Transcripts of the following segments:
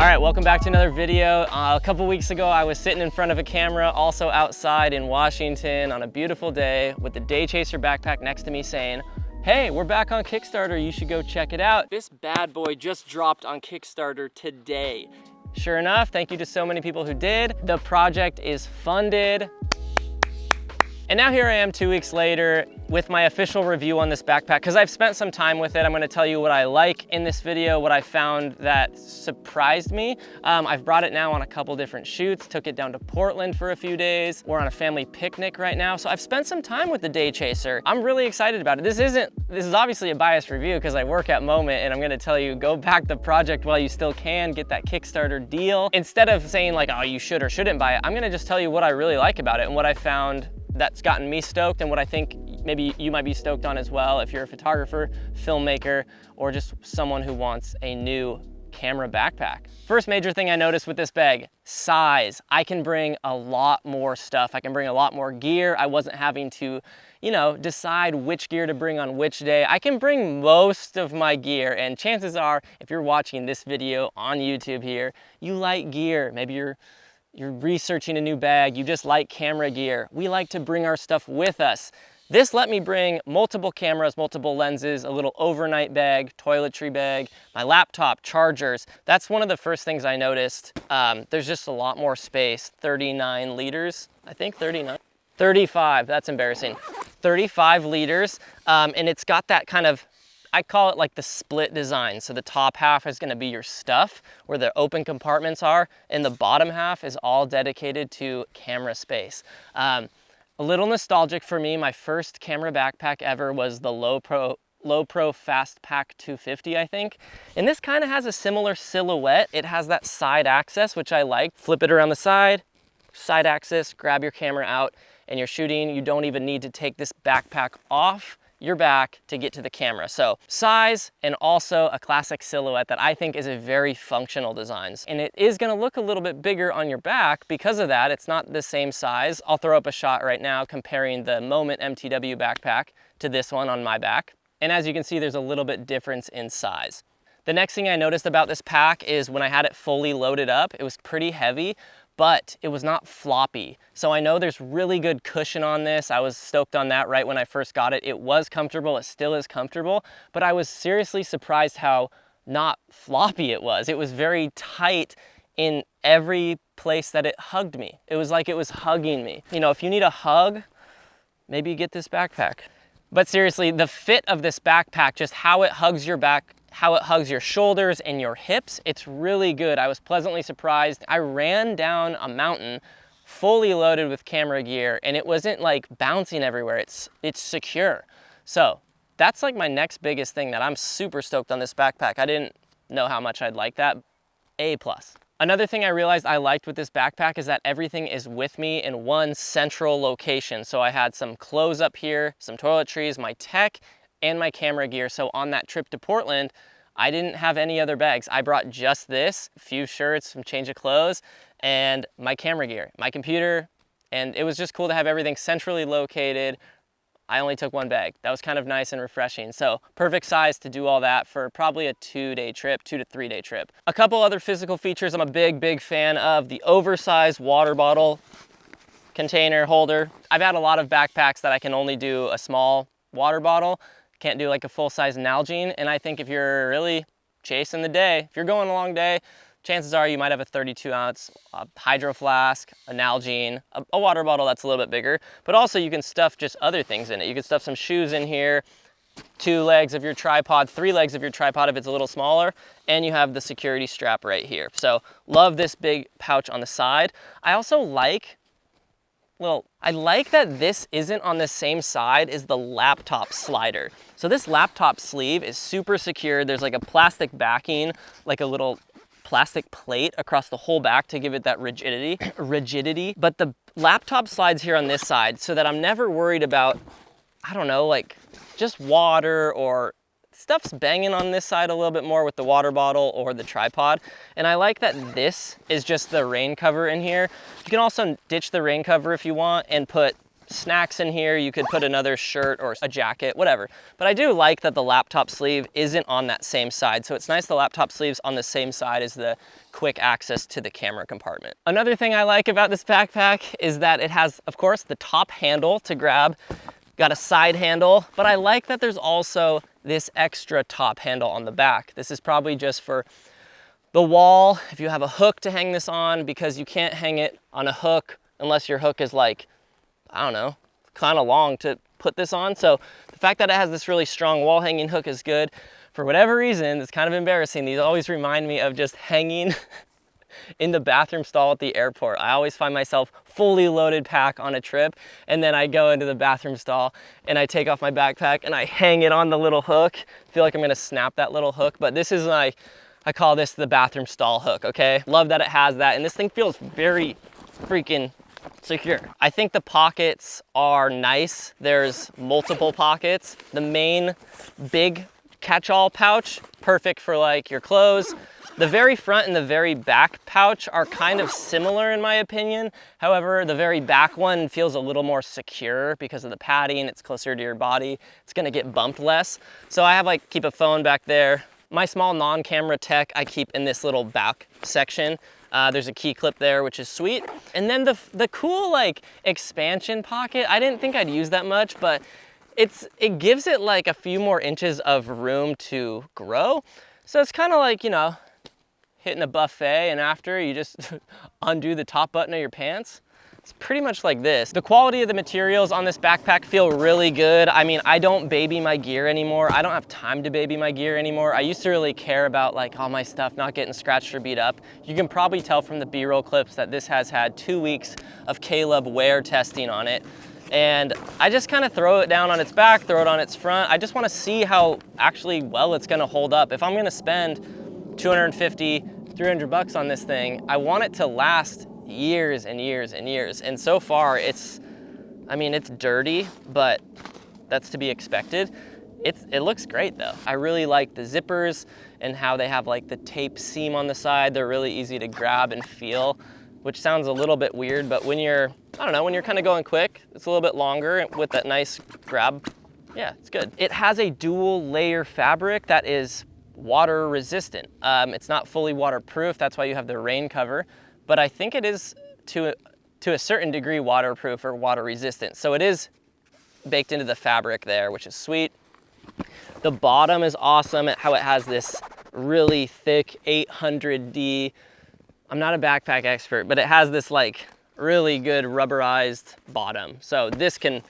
All right, welcome back to another video. A couple weeks ago, I was sitting in front of a camera, also outside in Washington on a beautiful day with the Day Chaser backpack next to me saying, hey, we're back on Kickstarter, you should go check it out. This bad boy just dropped on Kickstarter today. Sure enough, thank you to so many people who did. The project is funded. And now here I am 2 weeks later with my official review on this backpack because I've spent some time with it. I'm gonna tell you what I like in this video, what I found that surprised me. I've brought it now on a couple different shoots, took it down to Portland for a few days. We're on a family picnic right now. So I've spent some time with the Day Chaser. I'm really excited about it. This is obviously a biased review because I work at Moment and I'm gonna tell you, go back the project while you still can, get that Kickstarter deal. Instead of saying like, oh, you should or shouldn't buy it, I'm gonna just tell you what I really like about it and what I found that's gotten me stoked and what I think maybe you might be stoked on as well if you're a photographer, filmmaker, or just someone who wants a new camera backpack. First major thing I noticed with this bag, size. I can bring a lot more stuff. I can bring a lot more gear. I wasn't having to, decide which gear to bring on which day. I can bring most of my gear, and chances are, if you're watching this video on YouTube here, you like gear. Maybe you're researching a new bag, you just like camera gear. We like to bring our stuff with us. This let me bring multiple cameras, multiple lenses, a little overnight bag, toiletry bag, my laptop, chargers. That's one of the first things I noticed. There's just a lot more space, 39 liters, I think 39. 35, that's embarrassing. 35 liters, and it's got that kind of, I call it like the split design. So the top half is gonna be your stuff where the open compartments are, and the bottom half is all dedicated to camera space. A little nostalgic for me, my first camera backpack ever was the Low Pro Fast Pack 250, I think. And this kind of has a similar silhouette. It has that side access, which I like. Flip it around the side access, grab your camera out, and you're shooting. You don't even need to take this backpack off your back to get to the camera. So size and also a classic silhouette that I think is a very functional design. And it is gonna look a little bit bigger on your back because of that. It's not the same size. I'll throw up a shot right now comparing the Moment MTW backpack to this one on my back. And as you can see, there's a little bit difference in size. The next thing I noticed about this pack is when I had it fully loaded up, it was pretty heavy, but it was not floppy. So I know there's really good cushion on this. I was stoked on that right when I first got it. It was comfortable, it still is comfortable, but I was seriously surprised how not floppy it was. It was very tight in every place that it hugged me. It was like it was hugging me. If you need a hug, maybe you get this backpack. But seriously, the fit of this backpack, just how it hugs your back, how it hugs your shoulders and your hips, it's really good. I was pleasantly surprised. I ran down a mountain fully loaded with camera gear and it wasn't like bouncing everywhere. It's secure. So that's like my next biggest thing that I'm super stoked on this backpack. I didn't know how much I'd like that. A+. Another thing I realized I liked with this backpack is that everything is with me in one central location. So I had some clothes up here, some toiletries, my tech, and my camera gear. So on that trip to Portland, I didn't have any other bags. I brought just this, a few shirts, some change of clothes, and my camera gear, my computer, and it was just cool to have everything centrally located. I only took one bag. That was kind of nice and refreshing. So perfect size to do all that for probably a 2-day trip, 2 to 3 day trip. A couple other physical features I'm a big fan of: the Oversize water bottle container holder. I've had a lot of backpacks that I can only do a small water bottle. Can't do like a full-size Nalgene, and I think if you're really chasing the day, if you're going a long day, chances are you might have a 32-ounce hydro flask, a Nalgene, a water bottle that's a little bit bigger, but also you can stuff just other things in it. You can stuff some shoes in here, 2 legs of your tripod, 3 legs of your tripod if it's a little smaller, and you have the security strap right here. So love this big pouch on the side. I also like, I like that this isn't on the same side as the laptop slider. So this laptop sleeve is super secure. There's like a plastic backing, like a little plastic plate across the whole back to give it that rigidity. But the laptop slides here on this side so that I'm never worried about, I don't know, like just water or stuff's banging on this side a little bit more with the water bottle or the tripod. And I like that this is just the rain cover in here. You can also ditch the rain cover if you want and put snacks in here. You could put another shirt or a jacket, whatever. But I do like that the laptop sleeve isn't on that same side. So it's nice the laptop sleeve's on the same side as the quick access to the camera compartment. Another thing I like about this backpack is that it has, of course, the top handle to grab, got a side handle, but I like that there's also this extra top handle on the back. This is probably just for the wall, if you have a hook to hang this on, because you can't hang it on a hook unless your hook is like, I don't know, kind of long to put this on. So the fact that it has this really strong wall hanging hook is good. For whatever reason, it's kind of embarrassing. These always remind me of just hanging in the bathroom stall at the airport. I always find myself fully loaded pack on a trip, and then I go into the bathroom stall and I take off my backpack and I hang it on the little hook. I feel like I'm gonna snap that little hook, but this is I call this the bathroom stall hook, okay? Love that it has that, and this thing feels very freaking secure. I think the pockets are nice. There's multiple pockets. The main big catch-all pouch, perfect for like your clothes. The very front and the very back pouch are kind of similar in my opinion. However, the very back one feels a little more secure because of the padding. It's closer to your body. It's gonna get bumped less. So I have keep a phone back there. My small non-camera tech I keep in this little back section. There's a key clip there, which is sweet. And then the cool expansion pocket, I didn't think I'd use that much, but it gives it a few more inches of room to grow. So it's kind of like, you know, hitting a buffet and after you just undo the top button of your pants. It's pretty much like this. The quality of the materials on this backpack feel really good. I mean, I don't baby my gear anymore. I don't have time to baby my gear anymore. I used to really care about all my stuff not getting scratched or beat up. You can probably tell from the B-roll clips that this has had 2 weeks of Caleb wear testing on it. And I just kind of throw it down on its back, throw it on its front. I just want to see how actually well it's going to hold up. If I'm going to spend 250, 300 bucks on this thing, I want it to last years and years and years. And so far it's dirty, but that's to be expected. It looks great though. I really like the zippers and how they have the tape seam on the side. They're really easy to grab and feel, which sounds a little bit weird, but when you're kind of going quick, it's a little bit longer with that nice grab. Yeah, it's good. It has a dual layer fabric that is water resistant. It's not fully waterproof. That's why you have the rain cover. But I think it is to a certain degree waterproof or water resistant. So it is baked into the fabric there, which is sweet. The bottom is awesome at how it has this really thick 800D. I'm not a backpack expert, but it has this really good rubberized bottom. So I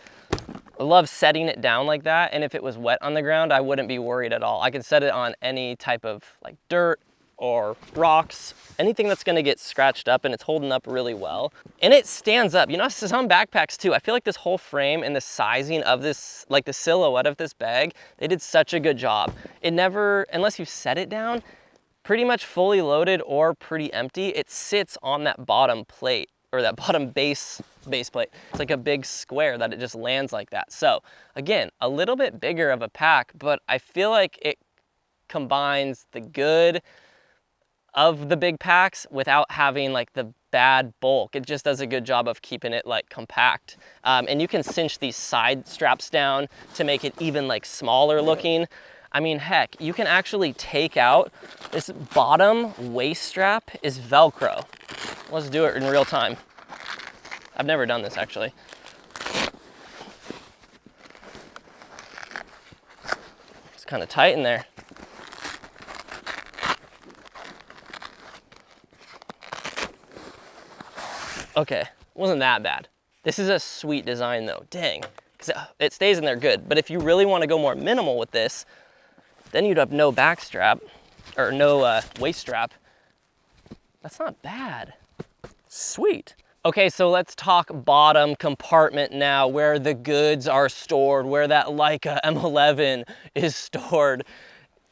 love setting it down like that. And if it was wet on the ground, I wouldn't be worried at all. I could set it on any type of dirt or rocks, anything that's gonna get scratched up, and it's holding up really well. And it stands up. You know, some backpacks too, I feel like this whole frame and the sizing of this, the silhouette of this bag, they did such a good job. It never, unless you set it down, pretty much fully loaded or pretty empty, it sits on that bottom plate or that bottom base plate. It's like a big square that it just lands like that. So again, a little bit bigger of a pack, but I feel like it combines the good of the big packs without having the bad bulk. It just does a good job of keeping it compact. And you can cinch these side straps down to make it even smaller looking. I mean, heck, you can actually take out this bottom waist strap is Velcro. Let's do it in real time. I've never done this actually. It's kind of tight in there. Okay, wasn't that bad. This is a sweet design though, dang. Because it stays in there good. But if you really want to go more minimal with this, then you'd have no back strap, or no waist strap. That's not bad. Sweet. Okay, so let's talk bottom compartment now, where the goods are stored, where that Leica M11 is stored.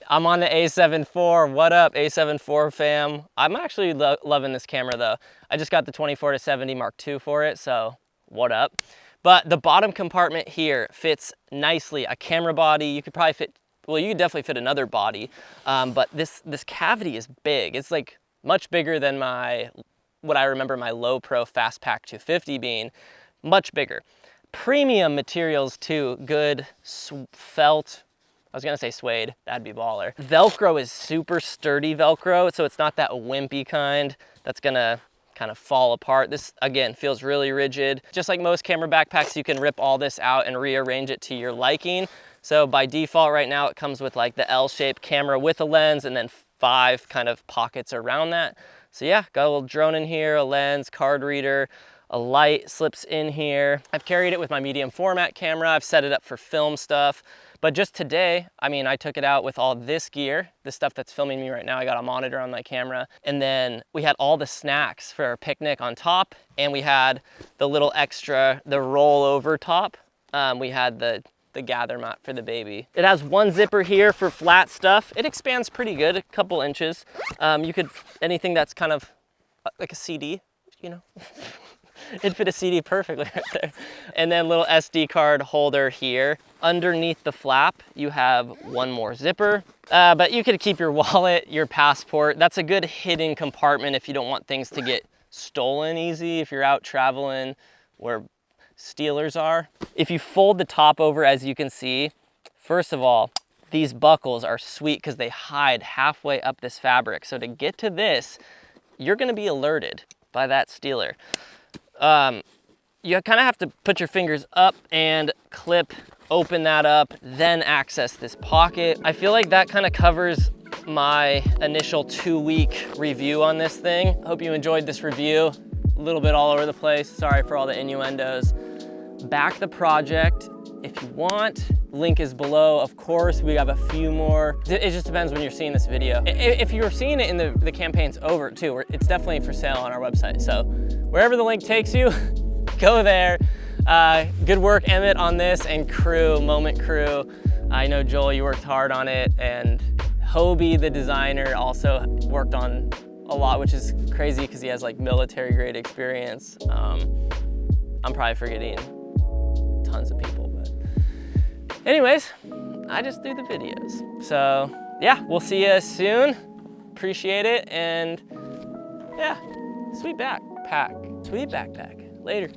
I'm on the A7 IV. What up, A7 IV fam? I'm actually loving this camera though. I just got the 24-70 Mark II for it, so what up? But the bottom compartment here fits nicely. A camera body, you could probably fit, well, you could definitely fit another body, but this cavity is big. It's much bigger than what I remember my low pro fast pack 250 being, much bigger. premium materials too. Good felt. I was gonna say suede, that'd be baller. Velcro is super sturdy Velcro, so it's not that wimpy kind that's gonna kind of fall apart. This, again, feels really rigid. Just like most camera backpacks, you can rip all this out and rearrange it to your liking. So by default right now, it comes with like the L-shaped camera with a lens and then 5 kind of pockets around that. So yeah, got a little drone in here, a lens, card reader, a light slips in here. I've carried it with my medium format camera. I've set it up for film stuff. But just today, I mean, I took it out with all this gear, the stuff that's filming me right now. I got a monitor on my camera. And then we had all the snacks for our picnic on top. And we had the little extra, the rollover top. We had the gather mat for the baby. It has one zipper here for flat stuff. It expands pretty good, a couple inches. You could, anything that's kind of like a CD, you know? It'd fit a CD perfectly right there. And then little SD card holder here. Underneath the flap, you have one more zipper, but you could keep your wallet, your passport. That's a good hidden compartment if you don't want things to get stolen easy, if you're out traveling where stealers are. If you fold the top over, as you can see, first of all, these buckles are sweet because they hide halfway up this fabric. So to get to this, you're gonna be alerted by that stealer. You kind of have to put your fingers up and clip, open that up, then access this pocket. I feel like that kind of covers my initial 2-week review on this thing. Hope you enjoyed this review. A little bit all over the place. Sorry for all the innuendos. Back the project if you want. Link is below. Of course, we have a few more. It just depends when you're seeing this video. If you're seeing it in the campaign's over too, it's definitely for sale on our website. So wherever the link takes you, go there. Good work, Emmett, on this, and crew, Moment crew. I know, Joel, you worked hard on it, and Hobie, the designer, also worked on a lot, which is crazy because he has like military grade experience. I'm probably forgetting tons of people, but anyways, I just do the videos. So yeah, we'll see you soon. Appreciate it, and yeah, sweet backpack. Later.